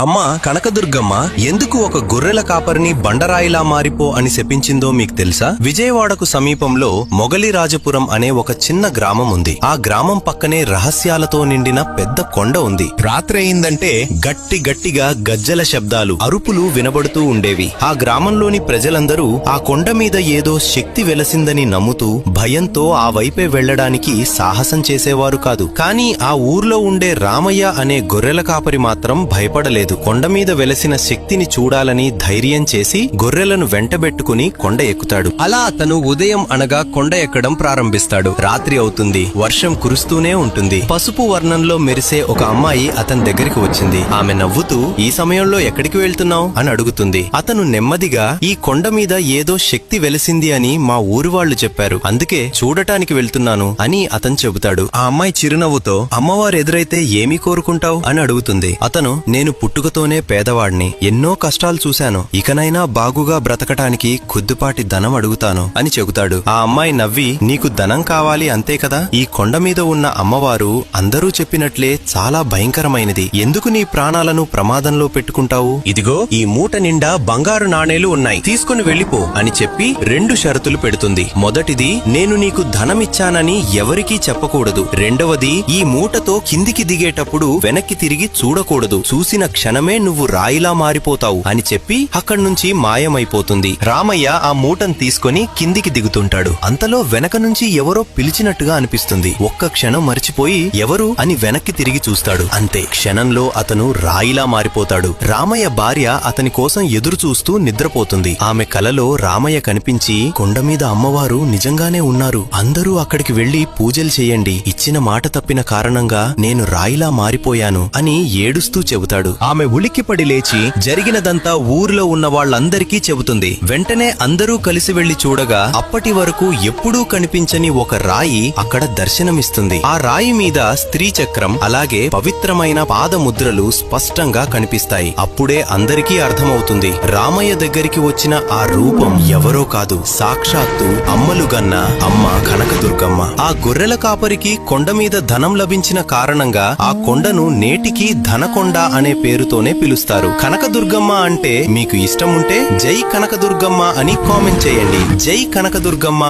అమ్మ కనకదుర్గమ్మ ఎందుకు ఒక గొర్రెల కాపరిని బండరాయిలా మారిపో అని శపించిందో మీకు తెలుసా? విజయవాడకు సమీపంలో మొగలిరాజపురం అనే ఒక చిన్న గ్రామం ఉంది. ఆ గ్రామం పక్కనే రహస్యాలతో నిండిన పెద్ద కొండ ఉంది. రాత్రి అయిందంటే గట్టిగా గజ్జల శబ్దాలు, అరుపులు వినబడుతూ ఉండేవి. ఆ గ్రామంలోని ప్రజలందరూ ఆ కొండ మీద ఏదో శక్తి వెలసిందని నమ్ముతూ భయంతో ఆ వైపే వెళ్లడానికి సాహసం చేసేవారు కాదు. కానీ ఆ ఊర్లో ఉండే రామయ్య అనే గొర్రెల కాపరి మాత్రం భయపడలేదు. కొండ మీద వెలసిన శక్తిని చూడాలని ధైర్యం చేసి గొర్రెలను వెంటబెట్టుకుని కొండ ఎక్కుతాడు. అలా అతను ఉదయం అనగా కొండ ఎక్కడం ప్రారంభిస్తాడు. రాత్రి అవుతుంది, వర్షం కురుస్తూనే ఉంటుంది. పసుపు వర్ణంలో మెరిసే ఒక అమ్మాయి అతని దగ్గరికి వచ్చింది. ఆమె నవ్వుతూ, ఈ సమయంలో ఎక్కడికి వెళ్తున్నావు అని అడుగుతుంది. అతను నెమ్మదిగా, ఈ కొండ మీద ఏదో శక్తి వెలిసింది అని మా ఊరి వాళ్లు చెప్పారు, అందుకే చూడటానికి వెళ్తున్నాను అని అతను చెబుతాడు. ఆ అమ్మాయి చిరునవ్వుతో, అమ్మవారు ఎదురైతే ఏమీ కోరుకుంటావు అని అడుగుతుంది. అతను, నేను పుట్టుకతోనే పేదవాడిని, ఎన్నో కష్టాలు చూశాను, ఇకనైనా బాగుగా బ్రతకటానికి కొద్దిపాటి ధనం అడుగుతాను అని చెబుతాడు. ఆ అమ్మాయి నవ్వి, నీకు ధనం కావాలి అంతే కదా, ఈ కొండ మీద ఉన్న అమ్మవారు అందరూ చెప్పినట్లే చాలా భయంకరమైనది, ఎందుకు నీ ప్రాణాలను ప్రమాదంలో పెట్టుకుంటావు? ఇదిగో ఈ మూట నిండా బంగారు నాణేలు ఉన్నాయి, తీసుకుని వెళ్లిపో అని చెప్పి 2 షరతులు పెడుతుంది. మొదటిది, నేను నీకు ధనమిచ్చానని ఎవరికీ చెప్పకూడదు. రెండవది, ఈ మూటతో కిందికి దిగేటప్పుడు వెనక్కి తిరిగి చూడకూడదు, చూసిన క్షణమే నువ్వు రాయిలా మారిపోతావు అని చెప్పి అక్కడి నుంచి మాయమైపోతుంది. రామయ్య ఆ మూటను తీసుకుని కిందికి దిగుతుంటాడు. అంతలో వెనక నుంచి ఎవరో పిలిచినట్టుగా అనిపిస్తుంది. ఒక్క క్షణం మరిచిపోయి ఎవరు అని వెనక్కి తిరిగి చూస్తాడు. అంతే, క్షణంలో అతను రాయిలా మారిపోతాడు. రామయ్య భార్య అతని కోసం ఎదురు చూస్తూ నిద్రపోతుంది. ఆమె కలలో రామయ్య కనిపించి, కొండ మీద అమ్మవారు నిజంగానే ఉన్నారు, అందరూ అక్కడికి వెళ్లి పూజలు చేయండి, ఇచ్చిన మాట తప్పిన కారణంగా నేను రాయిలా మారిపోయాను అని ఏడుస్తూ చెబుతాడు. ఆమె ఉలిక్కిపడి లేచి జరిగినదంతా ఊరిలో ఉన్న వాళ్ళందరికీ చెబుతుంది. వెంటనే అందరూ కలిసి వెళ్లి చూడగా అప్పటి వరకు ఎప్పుడూ కనిపించని ఒక రాయి అక్కడ దర్శనమిస్తుంది. ఆ రాయి మీద స్త్రీ చక్రం అలాగే పవిత్రమైన పాదముద్రలు స్పష్టంగా కనిపిస్తాయి. అప్పుడే అందరికీ అర్థమవుతుంది, రామయ్య దగ్గరికి వచ్చిన ఆ రూపం ఎవరో కాదు, సాక్షాత్తు అమ్మలుగన్న అమ్మ కనకదుర్గమ్మ. ఆ గొర్రెల కాపరికి కొండ మీద ధనం లభించిన కారణంగా ఆ కొండను నేటికి ధనకొండ అనే పేరుతోనే పిలుస్తారు. కనకదుర్గమ్మ అంటే మీకు ఇష్టం ఉంటే జై కనకదుర్గమ్మ అని కామెంట్ చేయండి. జై కనకదుర్గమ్మ.